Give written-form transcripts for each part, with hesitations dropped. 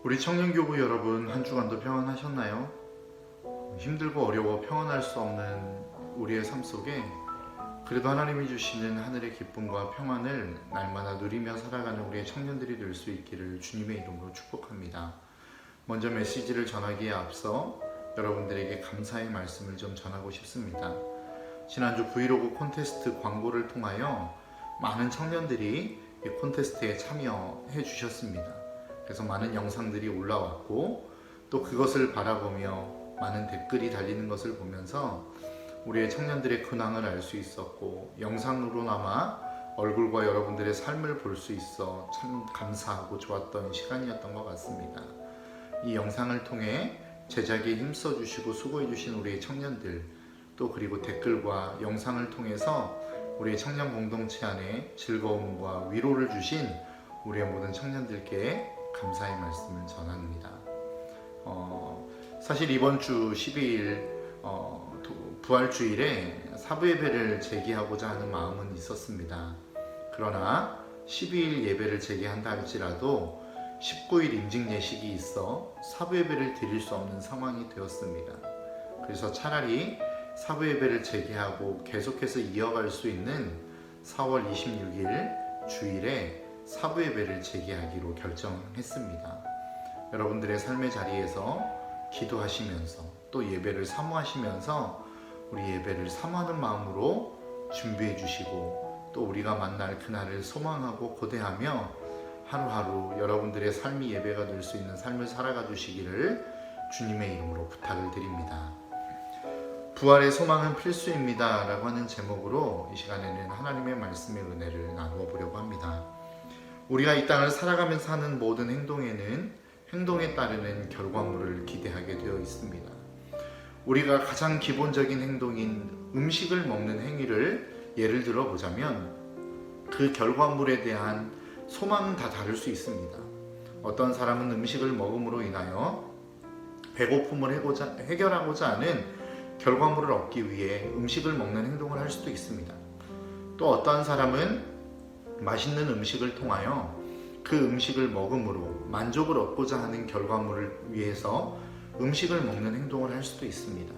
우리 청년교구 여러분, 한 주간도 평안하셨나요? 힘들고 어려워 평안할 수 없는 우리의 삶 속에 그래도 하나님이 주시는 하늘의 기쁨과 평안을 날마다 누리며 살아가는 우리의 청년들이 될 수 있기를 주님의 이름으로 축복합니다. 먼저 메시지를 전하기에 앞서 여러분들에게 감사의 말씀을 좀 전하고 싶습니다. 지난주 브이로그 콘테스트 광고를 통하여 많은 청년들이 이 콘테스트에 참여해 주셨습니다. 그래서 많은 영상들이 올라왔고 또 그것을 바라보며 많은 댓글이 달리는 것을 보면서 우리의 청년들의 근황을 알 수 있었고 영상으로나마 얼굴과 여러분들의 삶을 볼 수 있어 참 감사하고 좋았던 시간이었던 것 같습니다. 이 영상을 통해 제작에 힘써 주시고 수고해 주신 우리의 청년들, 또 그리고 댓글과 영상을 통해서 우리의 청년 공동체 안에 즐거움과 위로를 주신 우리의 모든 청년들께 감사의 말씀을 전합니다. 사실 이번 주 12일 부활주일에 사부예배를 재개하고자 하는 마음은 있었습니다. 그러나 12일 예배를 재개한다 할지라도 19일 임직 예식이 있어 사부예배를 드릴 수 없는 상황이 되었습니다. 그래서 차라리 사부예배를 재개하고 계속해서 이어갈 수 있는 4월 26일 주일에 사부예배를 재개하기로 결정했습니다. 여러분들의 삶의 자리에서 기도하시면서 또 예배를 사모하시면서 우리 예배를 사모하는 마음으로 준비해 주시고 또 우리가 만날 그날을 소망하고 고대하며 하루하루 여러분들의 삶이 예배가 될 수 있는 삶을 살아가 주시기를 주님의 이름으로 부탁을 드립니다. 부활의 소망은 필수입니다 라고 하는 제목으로 이 시간에는 하나님의 말씀의 은혜를 나누어 보려고 합니다. 우리가 이 땅을 살아가면서 하는 모든 행동에는 행동에 따르는 결과물을 기대하게 되어 있습니다. 우리가 가장 기본적인 행동인 음식을 먹는 행위를 예를 들어 보자면 그 결과물에 대한 소망은 다 다를 수 있습니다. 어떤 사람은 음식을 먹음으로 인하여 배고픔을 해결하고자 하는 결과물을 얻기 위해 음식을 먹는 행동을 할 수도 있습니다. 또 어떤 사람은 맛있는 음식을 통하여 그 음식을 먹음으로 만족을 얻고자 하는 결과물을 위해서 음식을 먹는 행동을 할 수도 있습니다.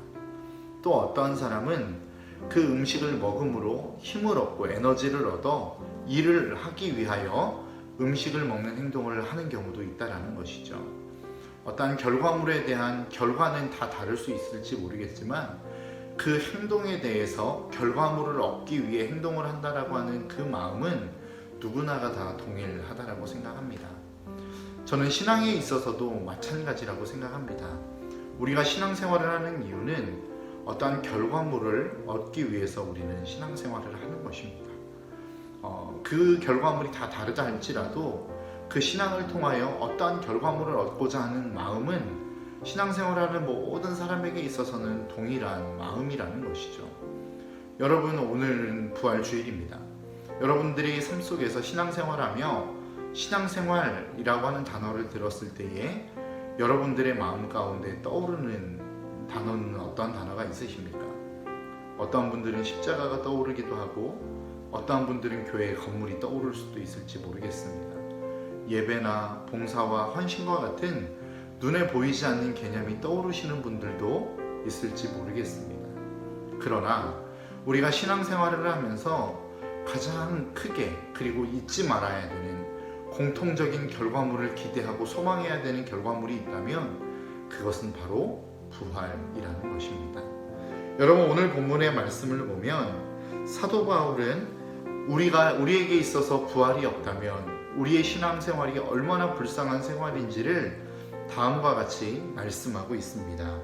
또 어떤 사람은 그 음식을 먹음으로 힘을 얻고 에너지를 얻어 일을 하기 위하여 음식을 먹는 행동을 하는 경우도 있다는 것이죠. 어떠한 결과물에 대한 결과는 다 다를 수 있을지 모르겠지만 그 행동에 대해서 결과물을 얻기 위해 행동을 한다라고 하는 그 마음은 누구나가 다 동일하다라고 생각합니다. 저는 신앙에 있어서도 마찬가지라고 생각합니다. 우리가 신앙생활을 하는 이유는 어떠한 결과물을 얻기 위해서 우리는 신앙생활을 하는 것입니다. 그 결과물이 다 다르다 할지라도 그 신앙을 통하여 어떠한 결과물을 얻고자 하는 마음은 신앙생활하는 모든 사람에게 있어서는 동일한 마음이라는 것이죠. 여러분, 오늘은 부활주일입니다. 여러분들이 삶 속에서 신앙생활하며 신앙생활이라고 하는 단어를 들었을 때에 여러분들의 마음 가운데 떠오르는 단어는 어떠한 단어가 있으십니까? 어떤 분들은 십자가가 떠오르기도 하고 어떠한 분들은 교회의 건물이 떠오를 수도 있을지 모르겠습니다. 예배나 봉사와 헌신과 같은 눈에 보이지 않는 개념이 떠오르시는 분들도 있을지 모르겠습니다. 그러나 우리가 신앙생활을 하면서 가장 크게 그리고 잊지 말아야 되는 공통적인 결과물을 기대하고 소망해야 되는 결과물이 있다면 그것은 바로 부활이라는 것입니다. 여러분, 오늘 본문의 말씀을 보면 사도 바울은 우리에게 있어서 부활이 없다면 우리의 신앙생활이 얼마나 불쌍한 생활인지를 다음과 같이 말씀하고 있습니다.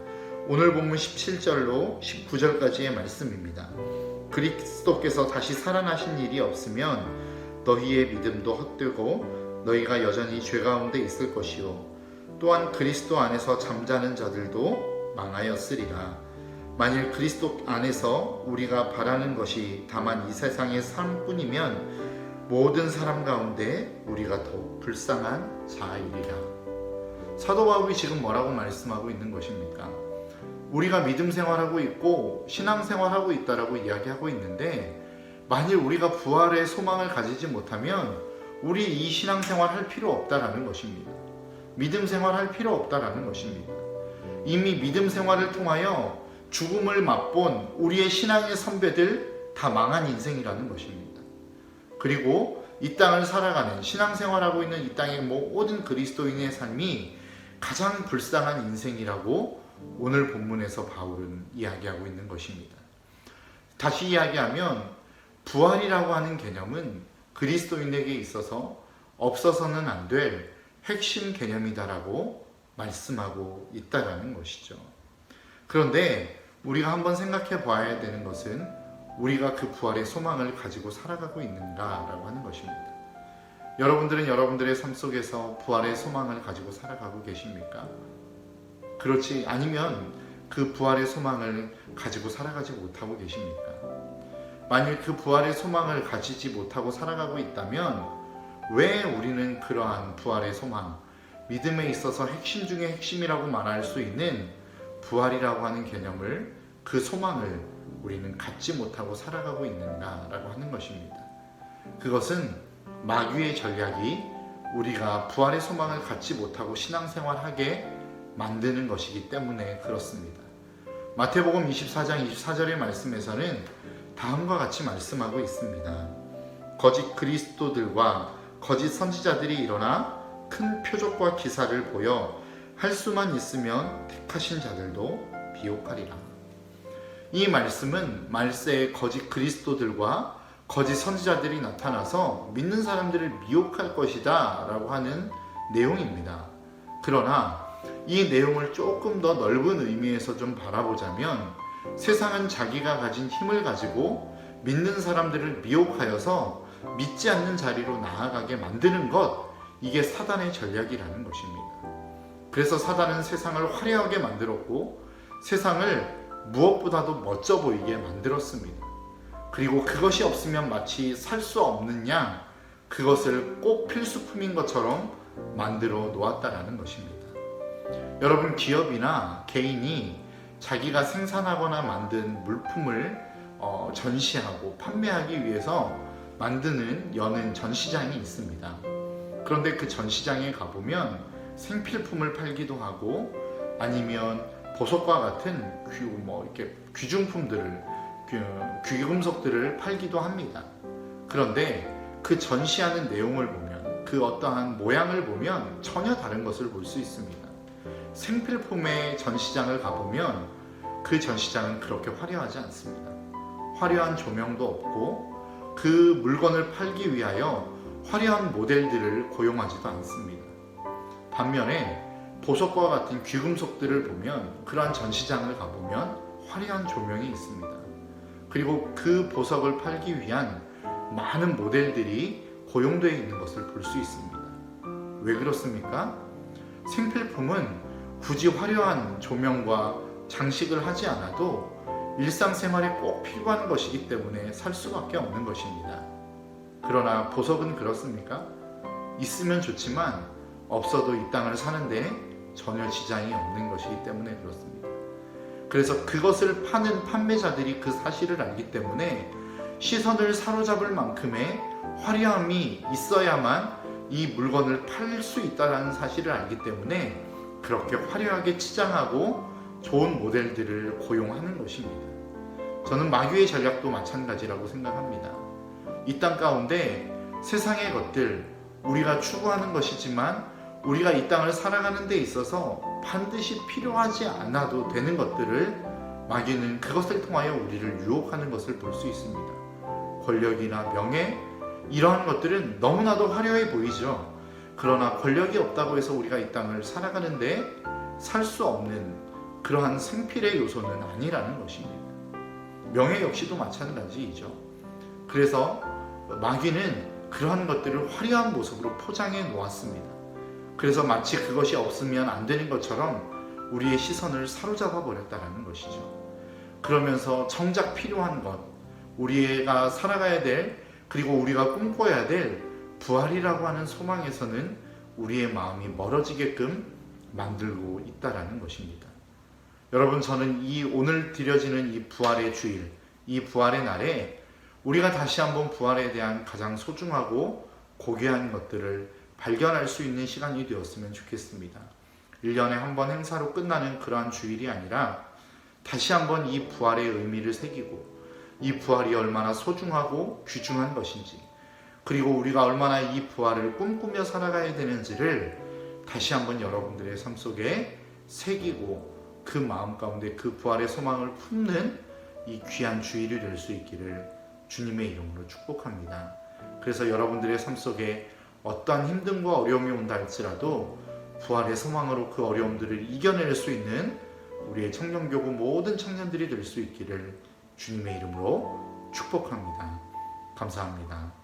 오늘 본문 17절로 19절까지의 말씀입니다. 그리스도께서 다시 살아나신 일이 없으면 너희의 믿음도 헛되고 너희가 여전히 죄 가운데 있을 것이요 또한 그리스도 안에서 잠자는 자들도 망하였으리라. 만일 그리스도 안에서 우리가 바라는 것이 다만 이 세상의 삶뿐이면 모든 사람 가운데 우리가 더욱 불쌍한 자이리라. 사도 바울이 지금 뭐라고 말씀하고 있는 것입니까? 우리가 믿음 생활하고 있고 신앙 생활하고 있다라고 이야기하고 있는데 만일 우리가 부활의 소망을 가지지 못하면 우리 이 신앙생활 할 필요 없다라는 것입니다. 믿음 생활할 필요 없다라는 것입니다. 이미 믿음 생활을 통하여 죽음을 맛본 우리의 신앙의 선배들 다 망한 인생이라는 것입니다. 그리고 이 땅을 살아가는 신앙생활하고 있는 이 땅의 모든 그리스도인의 삶이 가장 불쌍한 인생이라고 오늘 본문에서 바울은 이야기하고 있는 것입니다. 다시 이야기하면 부활이라고 하는 개념은 그리스도인에게 있어서 없어서는 안 될 핵심 개념이다라고 말씀하고 있다라는 것이죠. 그런데 우리가 한번 생각해 봐야 되는 것은 우리가 그 부활의 소망을 가지고 살아가고 있는가라고 하는 것입니다. 여러분들은 여러분들의 삶 속에서 부활의 소망을 가지고 살아가고 계십니까? 그렇지 아니면 그 부활의 소망을 가지고 살아가지 못하고 계십니까? 만일 그 부활의 소망을 가지지 못하고 살아가고 있다면 왜 우리는 그러한 부활의 소망, 믿음에 있어서 핵심 중에 핵심이라고 말할 수 있는 부활이라고 하는 개념을, 그 소망을 우리는 갖지 못하고 살아가고 있는가라고 하는 것입니다. 그것은 마귀의 전략이 우리가 부활의 소망을 갖지 못하고 신앙생활하게 만드는 것이기 때문에 그렇습니다. 마태복음 24장 24절의 말씀에서는 다음과 같이 말씀하고 있습니다. 거짓 그리스도들과 거짓 선지자들이 일어나 큰 표적과 기사를 보여 할 수만 있으면 택하신 자들도 비옥하리라. 이 말씀은 말세에 거짓 그리스도들과 거짓 선지자들이 나타나서 믿는 사람들을 미혹할 것이다 라고 하는 내용입니다. 그러나 이 내용을 조금 더 넓은 의미에서 좀 바라보자면 세상은 자기가 가진 힘을 가지고 믿는 사람들을 미혹하여서 믿지 않는 자리로 나아가게 만드는 것, 이게 사단의 전략이라는 것입니다. 그래서 사단은 세상을 화려하게 만들었고 세상을 무엇보다도 멋져 보이게 만들었습니다. 그리고 그것이 없으면 마치 살 수 없는 양, 그것을 꼭 필수품인 것처럼 만들어 놓았다라는 것입니다. 여러분, 기업이나 개인이 자기가 생산하거나 만든 물품을 전시하고 판매하기 위해서 여는 전시장이 있습니다. 그런데 그 전시장에 가보면 생필품을 팔기도 하고 아니면 보석과 같은 귀금속들을 팔기도 합니다. 그런데 그 전시하는 내용을 보면, 그 어떠한 모양을 보면 전혀 다른 것을 볼 수 있습니다. 생필품의 전시장을 가보면 그 전시장은 그렇게 화려하지 않습니다. 화려한 조명도 없고 그 물건을 팔기 위하여 화려한 모델들을 고용하지도 않습니다. 반면에 보석과 같은 귀금속들을 보면, 그러한 전시장을 가보면 화려한 조명이 있습니다. 그리고 그 보석을 팔기 위한 많은 모델들이 고용되어 있는 것을 볼 수 있습니다. 왜 그렇습니까? 생필품은 굳이 화려한 조명과 장식을 하지 않아도 일상생활에 꼭 필요한 것이기 때문에 살 수밖에 없는 것입니다. 그러나 보석은 그렇습니까? 있으면 좋지만 없어도 이 땅을 사는데 전혀 지장이 없는 것이기 때문에 그렇습니다. 그래서 그것을 파는 판매자들이 그 사실을 알기 때문에 시선을 사로잡을 만큼의 화려함이 있어야만 이 물건을 팔 수 있다는 사실을 알기 때문에 그렇게 화려하게 치장하고 좋은 모델들을 고용하는 것입니다. 저는 마귀의 전략도 마찬가지라고 생각합니다. 이 땅 가운데 세상의 것들, 우리가 추구하는 것이지만 우리가 이 땅을 살아가는 데 있어서 반드시 필요하지 않아도 되는 것들을 마귀는 그것을 통하여 우리를 유혹하는 것을 볼 수 있습니다. 권력이나 명예, 이러한 것들은 너무나도 화려해 보이죠. 그러나 권력이 없다고 해서 우리가 이 땅을 살아가는데 살 수 없는 그러한 생필의 요소는 아니라는 것입니다. 명예 역시도 마찬가지이죠. 그래서 마귀는 그러한 것들을 화려한 모습으로 포장해 놓았습니다. 그래서 마치 그것이 없으면 안 되는 것처럼 우리의 시선을 사로잡아 버렸다는 것이죠. 그러면서 정작 필요한 것, 우리가 살아가야 될, 그리고 우리가 꿈꿔야 될 부활이라고 하는 소망에서는 우리의 마음이 멀어지게끔 만들고 있다는 것입니다. 여러분, 저는 오늘 드려지는 이 부활의 주일, 이 부활의 날에 우리가 다시 한번 부활에 대한 가장 소중하고 고귀한 것들을 발견할 수 있는 시간이 되었으면 좋겠습니다. 1년에 한 번 행사로 끝나는 그러한 주일이 아니라 다시 한번 이 부활의 의미를 새기고 이 부활이 얼마나 소중하고 귀중한 것인지, 그리고 우리가 얼마나 이 부활을 꿈꾸며 살아가야 되는지를 다시 한번 여러분들의 삶 속에 새기고 그 마음 가운데 그 부활의 소망을 품는 이 귀한 주일이 될 수 있기를 주님의 이름으로 축복합니다. 그래서 여러분들의 삶 속에 어떠한 힘듦과 어려움이 온다 할지라도 부활의 소망으로 그 어려움들을 이겨낼 수 있는 우리의 청년교구 모든 청년들이 될 수 있기를 주님의 이름으로 축복합니다. 감사합니다.